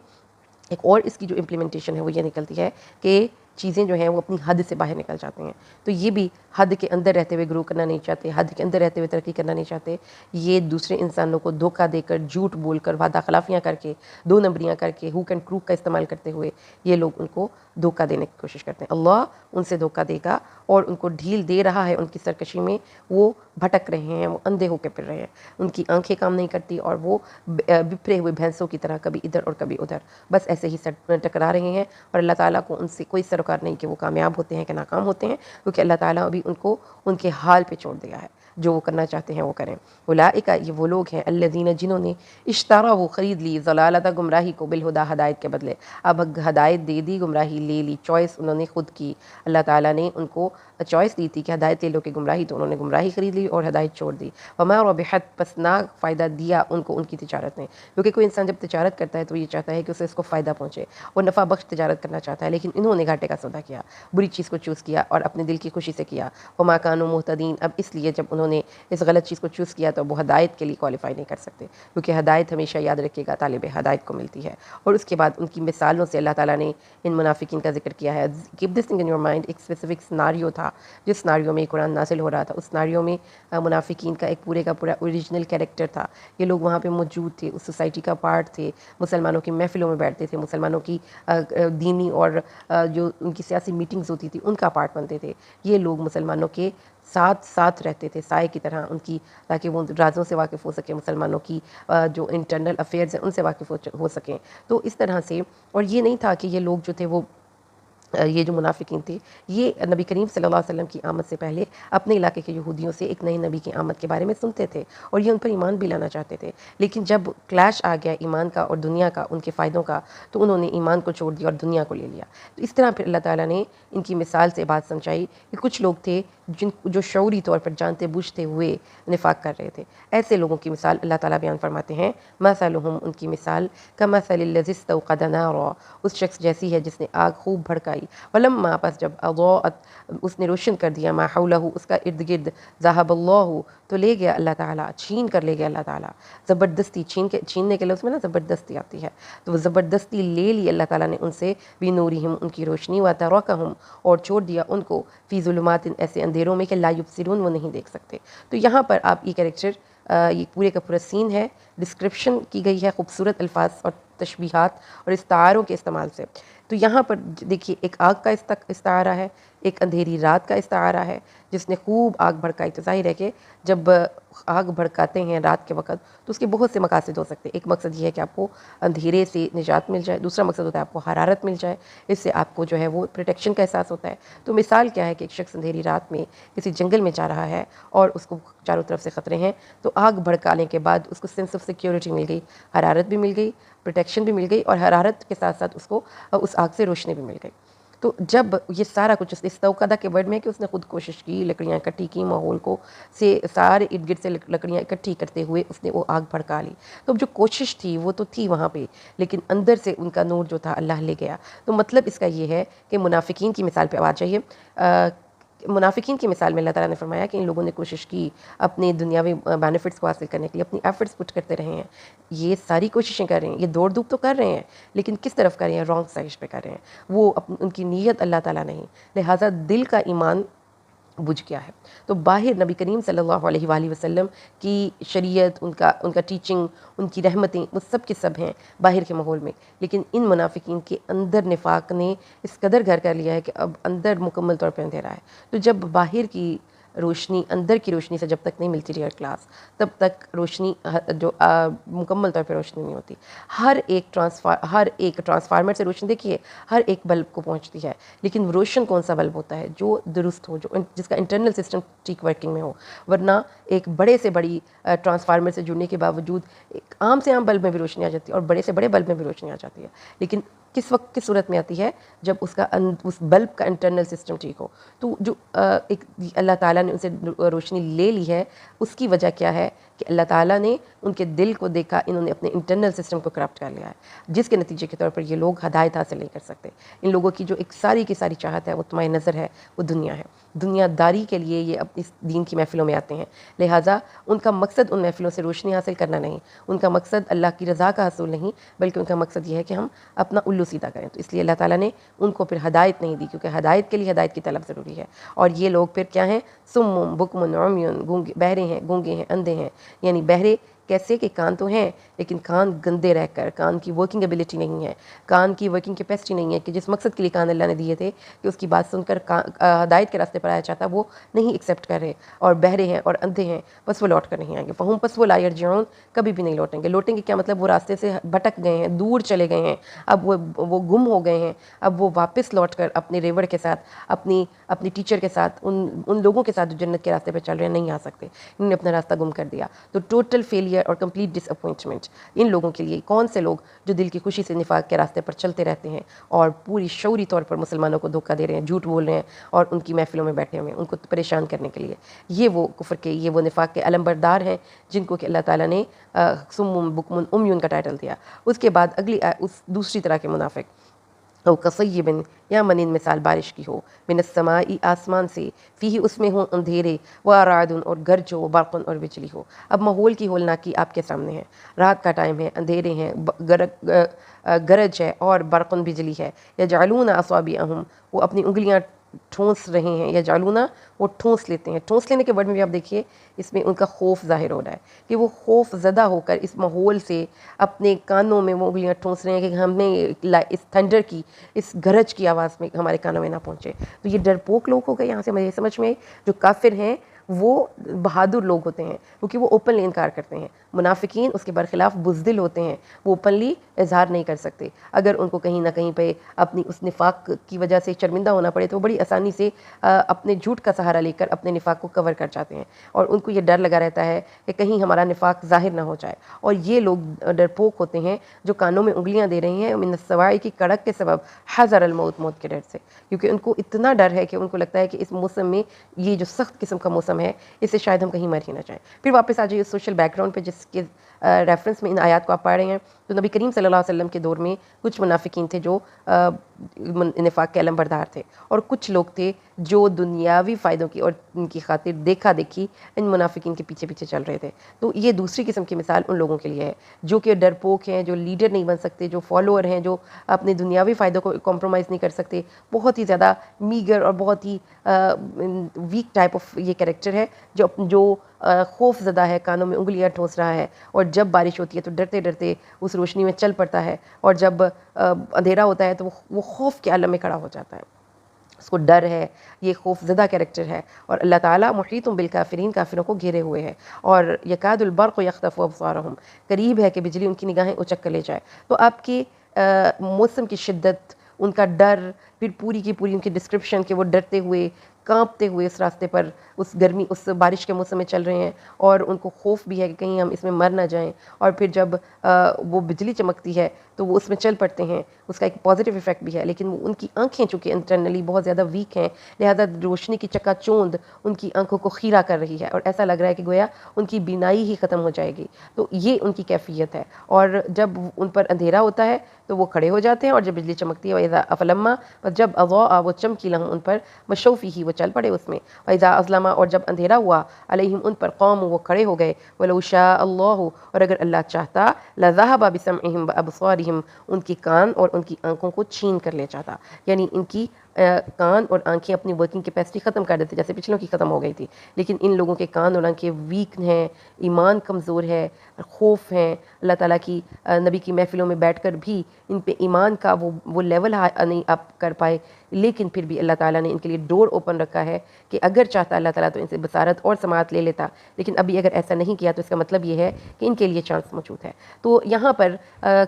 ایک اور اس کی جو امپلیمنٹیشن ہے وہ یہ نکلتی ہے کہ چیزیں جو ہیں وہ اپنی حد سے باہر نکل جاتے ہیں. تو یہ بھی حد کے اندر رہتے ہوئے گرو کرنا نہیں چاہتے, حد کے اندر رہتے ہوئے ترقی کرنا نہیں چاہتے. یہ دوسرے انسانوں کو دھوکہ دے کر, جھوٹ بول کر, وعدہ خلافیاں کر کے, دو نمبریاں کر کے, ہوک اینڈ کروک کا استعمال کرتے ہوئے یہ لوگ ان کو دھوکہ دینے کی کوشش کرتے ہیں. اللہ ان سے دھوکہ دے گا اور ان کو ڈھیل دے رہا ہے ان کی سرکشی میں. وہ بھٹک رہے ہیں, وہ اندھے ہو کے پھر رہے ہیں, ان کی آنکھیں کام نہیں کرتی اور وہ بپھرے ہوئے بھینسوں کی طرح کبھی ادھر اور کبھی ادھر بس ایسے ہی ٹکرا رہے ہیں. اور اللہ تعالیٰ کو ان سے کوئی سروکار نہیں کہ وہ کامیاب ہوتے ہیں کہ ناکام ہوتے ہیں, کیونکہ اللہ تعالیٰ ابھی ان کو ان کے حال پہ چھوڑ دیا ہے. جو وہ کرنا چاہتے ہیں وہ کریں. اولئک, یہ وہ لوگ ہیں, الذین, جنہوں نے اشتروا, وہ خرید لی, ضلالۃ, گمراہی کو, بالہدیٰ, ہدایت کے بدلے. اب ہدایت دے دی, گمراہی لے لی, چوائس انہوں نے خود کی. اللہ تعالیٰ نے ان کو چوائس دی تھی کہ ہدایت لے لو کہ گمراہی, تو انہوں نے گمراہی خرید لی اور ہدایت چھوڑ دی. وما ربحت, پس نہ فائدہ دیا ان کو ان کی تجارت نے. کیونکہ کوئی انسان جب تجارت کرتا ہے تو یہ چاہتا ہے کہ اسے اس کو فائدہ پہنچے, وہ نفع بخش تجارت کرنا چاہتا ہے. لیکن انہوں نے گھاٹے کا سودا کیا, بری چیز کو چوز کیا اور اپنے دل کی خوشی سے کیا. وما کانوا مہتدین, اب اس لیے جب انہوں نے اس غلط چیز کو چوز کیا تو وہ ہدایت کے لیے کوالیفائی نہیں کر سکتے, کیونکہ ہدایت ہمیشہ یاد رکھے گا طالب ہدایت کو ملتی ہے. اور اس کے بعد ان کی مثالوں سے اللہ تعالیٰ نے ان منافقین کا ذکر کیا ہے. Keep this thing in your mind, ایک اسپیسیفک سناریو تھا جس سناریو میں قرآن نازل ہو رہا تھا. اس سناریو میں منافقین کا ایک پورے کا پورا اوریجنل کیریکٹر تھا. یہ لوگ وہاں پہ موجود تھے, اس سوسائٹی کا پارٹ تھے, مسلمانوں کی محفلوں میں بیٹھتے تھے, مسلمانوں کی دینی اور جو ان کی سیاسی میٹنگز ہوتی تھی ان کا پارٹ بنتے تھے. یہ لوگ مسلمانوں کے ساتھ رہتے تھے, سائے کی طرح ان کی, تاکہ وہ رازوں سے واقف ہو سکیں, مسلمانوں کی جو انٹرنل افیئرز ہیں ان سے واقف ہو سکیں. تو اس طرح سے, اور یہ نہیں تھا کہ یہ لوگ جو تھے وہ یہ جو منافقین تھے یہ نبی کریم صلی اللہ علیہ وسلم کی آمد سے پہلے اپنے علاقے کے یہودیوں سے ایک نئے نبی کی آمد کے بارے میں سنتے تھے اور یہ ان پر ایمان بھی لانا چاہتے تھے. لیکن جب کلیش آ گیا ایمان کا اور دنیا کا, ان کے فائدوں کا, تو انہوں نے ایمان کو چھوڑ دیا اور دنیا کو لے لیا. تو اس طرح پھر اللہ تعالیٰ نے ان کی مثال سے بات سمجھائی کہ کچھ لوگ تھے جو شعوری طور پر جانتے بوجھتے ہوئے نفاق کر رہے تھے. ایسے لوگوں کی مثال اللہ تعالیٰ بیان فرماتے ہیں, مثلہم, ان کی مثال, کمثل الذی استوقد نارا, اس شخص جیسی ہے جس نے آگ خوب بھڑکائی. ولما, پس جب اضاءت, اس نے روشن کر دیا, ما حولہ, اس کا ارد گرد, ذہب اللہ, تو لے گیا اللہ تعالیٰ, چھین کر لے گیا اللہ تعالیٰ. زبردستی, چھیننے کے لفظ میں نا زبردستی آتی ہے, تو وہ زبردستی لے لی اللہ تعالیٰ نے ان سے, بنورہم, ان کی روشنی, وترکہم, اور چھوڑ دیا ان کو, فی ظلمات, ایسے اندھیروں میں کہ لا یبصرون, وہ نہیں دیکھ سکتے. تو یہاں پر آپ یہ کریکٹر, یہ پورے کا پورا سین ہے, ڈسکرپشن کی گئی ہے خوبصورت الفاظ اور تشبیہات اور استعاروں کے استعمال سے. تو یہاں پر دیکھیے ایک آگ کا استعارہ ہے, ایک اندھیری رات کا استعارہ ہے جس نے خوب آگ بھڑکائی. تو ظاہر ہے کہ جب آگ بھڑکاتے ہیں رات کے وقت تو اس کے بہت سے مقاصد ہو سکتے ہیں. ایک مقصد یہ ہے کہ آپ کو اندھیرے سے نجات مل جائے, دوسرا مقصد ہوتا ہے آپ کو حرارت مل جائے, اس سے آپ کو جو ہے وہ پروٹیکشن کا احساس ہوتا ہے. تو مثال کیا ہے کہ ایک شخص اندھیری رات میں کسی جنگل میں جا رہا ہے اور اس کو چاروں طرف سے خطرے ہیں, تو آگ بھڑکانے کے بعد اس کو سینس آف سیکیورٹی مل گئی, حرارت بھی مل گئی, پروٹیکشن بھی مل گئی, اور حرارت کے ساتھ ساتھ اس کو اس آگ سے روشنی بھی مل گئی. تو جب یہ سارا کچھ استوقدہ کے ورڈ میں کہ اس نے خود کوشش کی, لکڑیاں اکٹھی کی, ماحول کو سے سارے ارد گرد سے لکڑیاں اکٹھی کرتے ہوئے اس نے وہ آگ بھڑکا لی. تو جو کوشش تھی وہ تو تھی وہاں پہ, لیکن اندر سے ان کا نور جو تھا اللہ لے گیا. تو مطلب اس کا یہ ہے کہ منافقین کی مثال پہ آ جائیے, منافقین کی مثال میں اللہ تعالیٰ نے فرمایا کہ ان لوگوں نے کوشش کی اپنے دنیاوی بینیفٹس کو حاصل کرنے کے لیے اپنی ایفرٹس پٹ کرتے رہے ہیں. یہ ساری کوششیں کر رہے ہیں, یہ دوڑ دھوپ تو کر رہے ہیں, لیکن کس طرف کر رہے ہیں؟ رانگ سائڈ پہ کر رہے ہیں. وہ ان کی نیت اللہ تعالیٰ نہیں, لہٰذا دل کا ایمان بجھ گیا ہے. تو باہر نبی کریم صلی اللہ علیہ وآلہ وسلم کی شریعت, ان کا ٹیچنگ, ان کی رحمتیں, وہ سب کے سب ہیں باہر کے ماحول میں, لیکن ان منافقین کے اندر نفاق نے اس قدر گھر کر لیا ہے کہ اب اندر مکمل طور پہ اندھیرا ہے. تو جب باہر کی روشنی اندر کی روشنی سے جب تک نہیں ملتی ریئر کلاس, تب تک روشنی جو مکمل طور پہ روشنی نہیں ہوتی. ہر ایک ٹرانسفارمر سے روشنی دیکھیے ہر ایک بلب کو پہنچتی ہے, لیکن روشن کون سا بلب ہوتا ہے؟ جو درست ہو, جس کا انٹرنل سسٹم ٹھیک ورکنگ میں ہو. ورنہ ایک بڑے سے بڑی ٹرانسفارمر سے جڑنے کے باوجود ایک عام سے عام بلب میں بھی روشنی آ جاتی ہے اور بڑے سے بڑے بلب میں بھی روشنی آ جاتی ہے, لیکن کس وقت کس صورت میں آتی ہے؟ جب اس بلب کا انٹرنل سسٹم ٹھیک ہو. تو جو ایک اللہ تعالیٰ نے ان سے روشنی لے لی ہے, اس کی وجہ کیا ہے کہ اللہ تعالیٰ نے ان کے دل کو دیکھا, انہوں نے اپنے انٹرنل سسٹم کو کرپٹ کر لیا ہے, جس کے نتیجے کے طور پر یہ لوگ ہدایت حاصل نہیں کر سکتے. ان لوگوں کی جو ایک ساری کی ساری چاہت ہے, وہ تمہاری نظر ہے, وہ دنیا ہے. دنیا داری کے لیے یہ اپنی دین کی محفلوں میں آتے ہیں, لہٰذا ان کا مقصد ان محفلوں سے روشنی حاصل کرنا نہیں, ان کا مقصد اللہ کی رضا کا حصول نہیں, بلکہ ان کا مقصد یہ ہے کہ ہم اپنا الو سیدھا کریں. تو اس لیے اللہ تعالیٰ نے ان کو پھر ہدایت نہیں دی, کیونکہ ہدایت کے لیے ہدایت کی طلب ضروری ہے. اور یہ لوگ پھر کیا ہیں؟ سم بکم عمیٌ, بہرے ہیں, گونگے ہیں, اندھے ہیں. یعنی بہرے کیسے کہ کان تو ہیں, لیکن کان گندے رہ کر, کان کی ورکنگ ایبلٹی نہیں ہے, کان کی ورکنگ کیپیسٹی نہیں ہے کہ جس مقصد کے لیے کان اللہ نے دیے تھے کہ اس کی بات سن کر ہدایت کے راستے پر آیا چاہتا, وہ نہیں ایکسیپٹ کر رہے, اور بہرے ہیں اور اندھے ہیں, بس وہ لوٹ کر نہیں آئیں گے. فہم پس وہ لا یرجعون, کبھی بھی نہیں لوٹیں گے. لوٹیں گے کیا مطلب؟ وہ راستے سے بھٹک گئے ہیں, دور چلے گئے ہیں, اب وہ گم ہو گئے ہیں, اب وہ واپس لوٹ کر اپنے ریور کے ساتھ, اپنی ٹیچر کے ساتھ, ان لوگوں کے ساتھ جو جنت کے راستے پہ چل رہے ہیں, نہیں آ سکتے. انہوں نے اپنا راستہ گم کر دیا. تو ٹوٹل فیلئر اور کمپلیٹ ڈس اپوائنٹمنٹ ان لوگوں کے لیے. کون سے لوگ جو دل کی خوشی سے نفاق کے راستے پر چلتے رہتے ہیں اور پوری شعوری طور پر مسلمانوں کو دھوکہ دے رہے ہیں, جھوٹ بول رہے ہیں, اور ان کی محفلوں میں بیٹھے ہوئے ہیں ان کو پریشان کرنے کے لیے. یہ وہ کفر کے, یہ وہ نفاق کے علمبردار ہیں جن کو کہ اللہ تعالیٰ نے سم بکم عمیٌ کا ٹائٹل دیا. اس کے بعد اگلی اس دوسری طرح کے منافق, او کصیب, یا منین مثال بارش کی ہو, من السماء, آسمان سے, فیہ اس میں ہوں اندھیرے, ورعد, اور گرج ہو, برق, اور بجلی ہو. اب ماحول کی ہولناکی آپ کے سامنے ہے, رات کا ٹائم ہے, اندھیرے ہیں, گرج ہے, اور برق, بجلی ہے. یجعلون اصابعہم, وہ اپنی انگلیاں ٹھونس رہے ہیں. یجعلون, وہ ٹھونس لیتے ہیں. ٹھونس لینے کے ورڈ میں بھی آپ دیکھیے اس میں ان کا خوف ظاہر ہو رہا ہے کہ وہ خوف زدہ ہو کر اس ماحول سے اپنے کانوں میں وہ انگلیاں ٹھونس رہے ہیں کہ ہمیں اس تھنڈر کی, اس گرج کی آواز میں ہمارے کانوں میں نہ پہنچے. تو یہ ڈرپوک لوگ ہو گئے. یہاں سے مجھے سمجھ میں جو کافر ہیں وہ بہادر لوگ ہوتے ہیں کیونکہ وہ اوپنلی انکار کرتے ہیں. منافقین اس کے برخلاف بزدل ہوتے ہیں, وہ اوپنلی اظہار نہیں کر سکتے. اگر ان کو کہیں نہ کہیں پہ اپنی اس نفاق کی وجہ سے شرمندہ ہونا پڑے تو وہ بڑی آسانی سے اپنے جھوٹ کا سہارا لے کر اپنے نفاق کو کور کر جاتے ہیں, اور ان کو یہ ڈر لگا رہتا ہے کہ کہیں ہمارا نفاق ظاہر نہ ہو جائے. اور یہ لوگ ڈرپوک ہوتے ہیں جو کانوں میں انگلیاں دے رہے ہیں من السوائی کی کڑک کے سبب, حذر الموت, موت کے ڈر سے, کیونکہ ان کو اتنا ڈر ہے کہ ان کو لگتا ہے کہ اس موسم میں, یہ جو سخت قسم کا موسم ہے, اس سے شاید ہم کہیں مر ہی نہ جائیں. پھر واپس آ جائیے سوشل بیک گراؤنڈ پہ جس کے ریفرنس میں ان آیات کو آپ پڑھ رہے ہیں. تو نبی کریم صلی اللہ علیہ وسلم کے دور میں کچھ منافقین تھے جو نفاق کے علمبردار تھے, اور کچھ لوگ تھے جو دنیاوی فائدوں کی اور ان کی خاطر دیکھا دیکھی ان منافقین کے پیچھے پیچھے چل رہے تھے. تو یہ دوسری قسم کی مثال ان لوگوں کے لیے ہے جو کہ ڈرپوک ہیں, جو لیڈر نہیں بن سکتے, جو فالوور ہیں, جو اپنے دنیاوی فائدوں کو کمپرومائز نہیں کر سکتے. بہت ہی زیادہ میگر اور بہت ہی ویک ٹائپ آف یہ کریکٹر ہے جو خوف زدہ ہے, کانوں میں انگلیاں ٹھونس رہا ہے, اور جب بارش ہوتی ہے تو ڈرتے ڈرتے اس روشنی میں چل پڑتا ہے, اور جب اندھیرا ہوتا ہے تو وہ خوف کے عالم میں کھڑا ہو جاتا ہے. اس کو ڈر ہے, یہ خوف زدہ کریکٹر ہے. اور اللہ تعالیٰ محیط بالکافرین, کافروں کو گھیرے ہوئے ہے. اور یکاد البرق یخطف ابصارہم, قریب ہے کہ بجلی ان کی نگاہیں اچک کر لے جائے. تو آپ کے موسم کی شدت, ان کا ڈر, پھر پوری کی پوری ان کی ڈسکرپشن کہ وہ ڈرتے ہوئے کانپتے ہوئے اس راستے پر اس گرمی اس بارش کے موسم میں چل رہے ہیں, اور ان کو خوف بھی ہے کہ کہیں ہم اس میں مر نہ جائیں. اور پھر جب وہ بجلی چمکتی ہے تو وہ اس میں چل پڑتے ہیں، اس کا ایک پازیٹیو افیکٹ بھی ہے، لیکن وہ ان کی آنکھیں چونکہ انٹرنلی بہت زیادہ ویک ہیں، لہذا روشنی کی چکا چوند ان کی آنکھوں کو خیرہ کر رہی ہے اور ایسا لگ رہا ہے کہ گویا ان کی بینائی ہی ختم ہو جائے گی. تو یہ ان کی کیفیت ہے. اور جب ان پر اندھیرا ہوتا ہے تو وہ کھڑے ہو جاتے ہیں، اور جب بجلی چمکتی ہے وَإِذَا أَفْلَمَّا، پر جب اضاء وہ چمکی لہم ان پر، مشوا فیہ وہ چل پڑے اس میں، وَإِذَا أَظْلَمَ اور جب اندھیرا ہوا، علیہم ان پر، قاموا وہ کھڑے ہو گئے، وَلَوْ شَاءَ اللَّهُ اور اگر اللہ چاہتا، لَذَهَبَ بِسَمْعِهِمْ وَأَبْصَارِهِمْ ان کی کان اور ان کی آنکھوں کو چھین کر لے جاتا، یعنی ان کی کان اور آنکھیں اپنی ورکنگ کیپیسٹی ختم کر دیتے جیسے پچھلوں کی ختم ہو گئی تھی، لیکن ان لوگوں کے کان اور آنکھیں ویک ہیں، ایمان کمزور ہے، خوف ہیں اللہ تعالیٰ کی نبی کی محفلوں میں بیٹھ کر بھی ان پہ ایمان کا وہ لیول نہیں اپ کر پائے، لیکن پھر بھی اللہ تعالیٰ نے ان کے لیے ڈور اوپن رکھا ہے کہ اگر چاہتا اللہ تعالیٰ تو ان سے بصارت اور سماعت لے لیتا، لیکن ابھی اگر ایسا نہیں کیا تو اس کا مطلب یہ ہے کہ ان کے لیے چانس موجود ہے. تو یہاں پر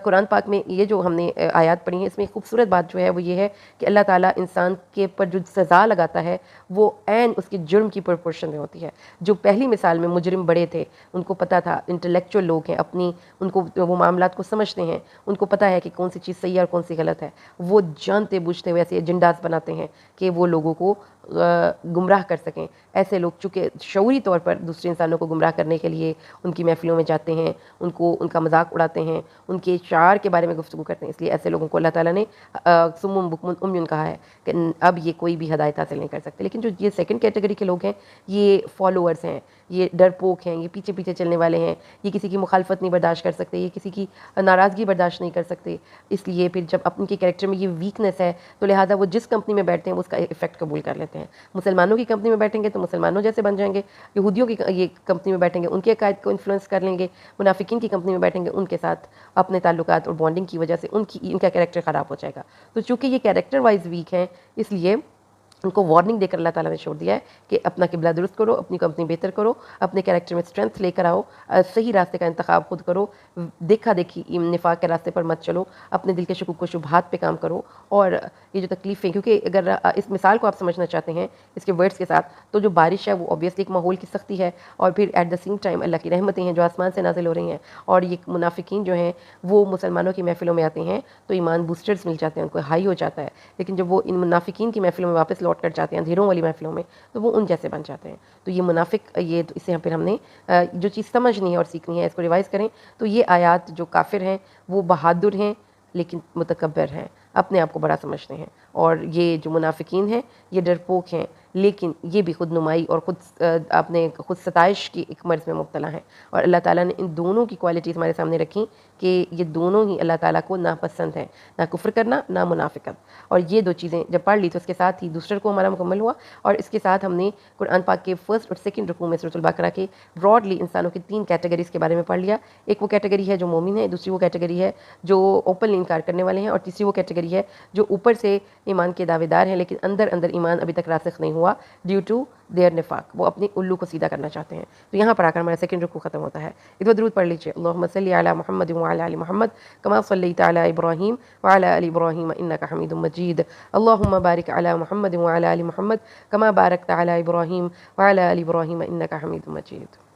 قرآن پاک میں یہ جو ہم نے آیات پڑھی ہیں، اس میں خوبصورت بات جو ہے وہ یہ ہے کہ اللہ تعالیٰ انسان کے پر جو سزا لگاتا ہے وہ عین اس کے جرم کی پرپورشن میں ہوتی ہے. جو پہلی مثال میں مجرم بڑے تھے، ان کو پتہ تھا، انٹلیکچوئل لوگ ہیں، اپنی ان کو وہ معاملات کو سمجھتے ہیں، ان کو پتہ ہے کہ کون سی چیز صحیح ہے اور کون سی غلط ہے، وہ جانتے بوجھتے ہوئے ایسے ایجنڈاز بناتے ہیں کہ وہ لوگوں کو گمراہ کر سکیں. ایسے لوگ چونکہ شعوری طور پر دوسرے انسانوں کو گمراہ کرنے کے لیے ان کی محفلوں میں جاتے ہیں، ان کا مذاق اڑاتے ہیں، ان کے شعار کے بارے میں گفتگو کرتے ہیں، اس لیے ایسے لوگوں کو اللہ تعالیٰ نے صم بکم عمیٌ کہا ہے کہ اب یہ کوئی بھی ہدایت حاصل نہیں کر سکتے. لیکن جو یہ سیکنڈ کیٹیگری کے لوگ ہیں، یہ فالوورز ہیں، یہ ڈرپوک ہیں، یہ پیچھے پیچھے چلنے والے ہیں، یہ کسی کی مخالفت نہیں برداشت کر سکتے، یہ کسی کی ناراضگی برداشت نہیں کر سکتے. اس لیے پھر جب اپن کے کریکٹر میں یہ ویکنس ہے تو لہٰذا وہ جس کمپنی میں بیٹھتے ہیں وہ اس کا افیکٹ قبول کر لیتے ہیں. مسلمانوں کی کمپنی میں بیٹھیں گے تو مسلمانوں جیسے بن جائیں گے، یہودیوں کی یہ کمپنی میں بیٹھیں گے ان کے عقائد کو انفلوئنس کر لیں گے، منافقین کی کمپنی میں بیٹھیں گے ان کے ساتھ اپنے تعلقات اور بانڈنگ کی وجہ سے ان کا کریکٹر خراب ہو جائے گا. تو چونکہ یہ کریکٹر وائز ویک ہیں، اس لیے ان کو وارننگ دے کر اللہ تعالیٰ نے چھوڑ دیا ہے کہ اپنا قبلہ درست کرو، اپنی کمپنی بہتر کرو، اپنے کریکٹر میں اسٹرینتھ لے کر آؤ، صحیح راستے کا انتخاب خود کرو، دیکھا دیکھی نفاق کے راستے پر مت چلو، اپنے دل کے شکوک و شبہات پہ کام کرو. اور یہ جو تکلیفیں، کیونکہ اگر اس مثال کو آپ سمجھنا چاہتے ہیں اس کے ورڈز کے ساتھ، تو جو بارش ہے وہ اوبویسلی ایک ماحول کی سختی ہے، اور پھر ایٹ دا سیم ٹائم اللہ کی رحمتیں ہیں جو آسمان سے نازل ہو رہی ہیں. اور یہ منافقین جو ہیں وہ مسلمانوں کی محفلوں میں آتے ہیں تو ایمان بوسٹرز مل جاتے ہیں، ان کو ہائی ہو جاتا ہے، لیکن جب وہ ان منافقین کی محفلوں میں واپس لوٹ کر جاتے ہیں، اندھیروں والی محفلوں میں، تو وہ ان جیسے بن جاتے ہیں. تو یہ منافق، یہ تو اسے پھر ہم نے جو چیز سمجھنی ہے اور سیکھنی ہے، اس کو ریوائز کریں تو یہ آیات جو کافر ہیں وہ بہادر ہیں لیکن متکبر ہیں، اپنے آپ کو بڑا سمجھتے ہیں، اور یہ جو منافقین ہیں یہ ڈرپوک ہیں لیکن یہ بھی خود نمائی اور اپنے خود ستائش کی ایک مرض میں مبتلا ہیں. اور اللہ تعالیٰ نے ان دونوں کی کوالٹیز ہمارے سامنے رکھیں کہ یہ دونوں ہی اللہ تعالیٰ کو ناپسند ہیں، نہ کفر کرنا نہ منافقت. اور یہ دو چیزیں جب پڑھ لی تو اس کے ساتھ ہی دوسرے رکوع ہمارا مکمل ہوا، اور اس کے ساتھ ہم نے قرآن پاک کے فرسٹ اور سیکنڈ رکوع میں سورۃ البقرہ کے براڈلی انسانوں کی 3 کیٹیگریز کے بارے میں پڑھ لیا. ایک وہ کیٹیگری ہے جو مومن ہے، دوسری وہ کیٹیگری ہے جو اوپنلی انکار کرنے والے ہیں، اور تیسری وہ کیٹیگری ہے جو اوپر سے ایمان کے دعوے دار ہیں لیکن اندر ایمان ابھی تک راسخ نہیں ہوا ڈیو ٹو دیئر نفاق، وہ اپنے الو کو سیدھا کرنا چاہتے ہیں. تو یہاں پر آ کر ہمارا سیکنڈ رکوع ختم ہوتا ہے. ادھر درود پڑھ لیجیے. اللہم صلی علی محمد وعلی آل محمد کما صلیت علی ابراہیم وعلی آل ابراہیم انک حمید مجید. اللہم بارک علی محمد وعلی آل محمد کما بارکت علی ابراہیم وعلی آل ابراہیم انک حمید مجید.